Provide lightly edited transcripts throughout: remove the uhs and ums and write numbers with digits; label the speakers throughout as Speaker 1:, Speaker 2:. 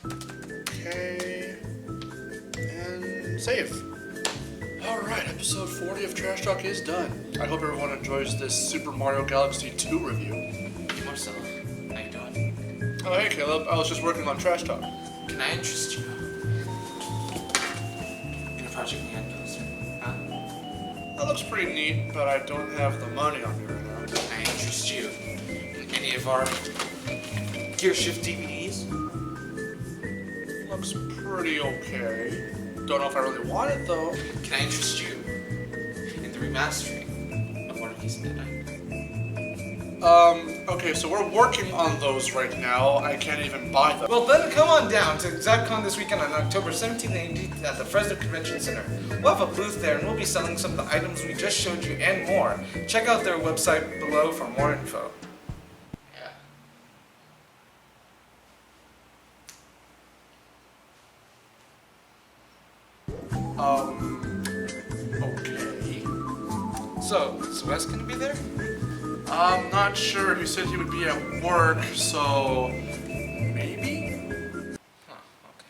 Speaker 1: Okay. And save. Alright, episode 40 of Trash Talk is done. I hope everyone enjoys this Super Mario Galaxy 2 review.
Speaker 2: Marcella, how you doing?
Speaker 1: Oh, hey Caleb, I was just working on Trash Talk.
Speaker 2: Can I interest you in a project we had together? Huh?
Speaker 1: That looks pretty neat, but I don't have the money on me right now.
Speaker 2: Can I interest you in any of our Gearshift DVDs?
Speaker 1: Looks pretty okay. Don't know if I really want it though.
Speaker 2: Can I interest you in the remastering of One Piece Midnight?
Speaker 1: Okay, so we're working on those right now. I can't even buy them.
Speaker 2: Well, then come on down to ZappCon this weekend on October 17th and 18th at the Fresno Convention Center. We'll have a booth there and we'll be selling some of the items we just showed you and more. Check out their website below for more info. Yeah.
Speaker 1: Okay.
Speaker 2: So, is Wes gonna be there?
Speaker 1: I'm not sure. He said he would be at work, so maybe?
Speaker 2: Huh, okay.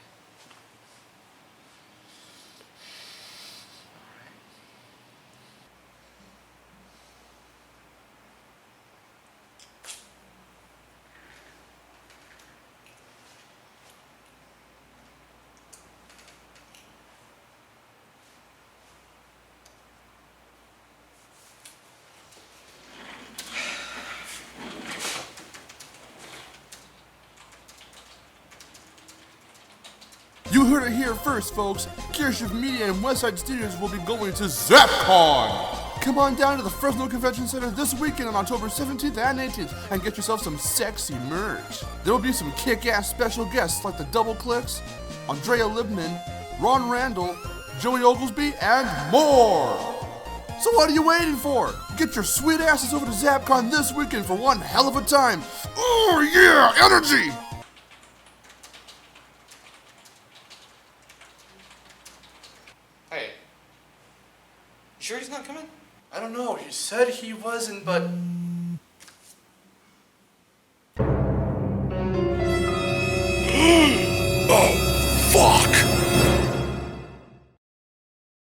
Speaker 3: You heard it here first, folks. Gearshift Media and WesSide Studios will be going to ZappCon. Come on down to the Fresno Convention Center this weekend on October 17th and 18th and get yourself some sexy merch. There will be some kick-ass special guests like the Double Clicks, Andrea Libman, Ron Randall, Joey Oglesby, and more. So what are you waiting for? Get your sweet asses over to ZappCon this weekend for one hell of a time. Oh yeah, energy!
Speaker 2: Hey. You sure he's not coming?
Speaker 1: I don't know. He said he wasn't, but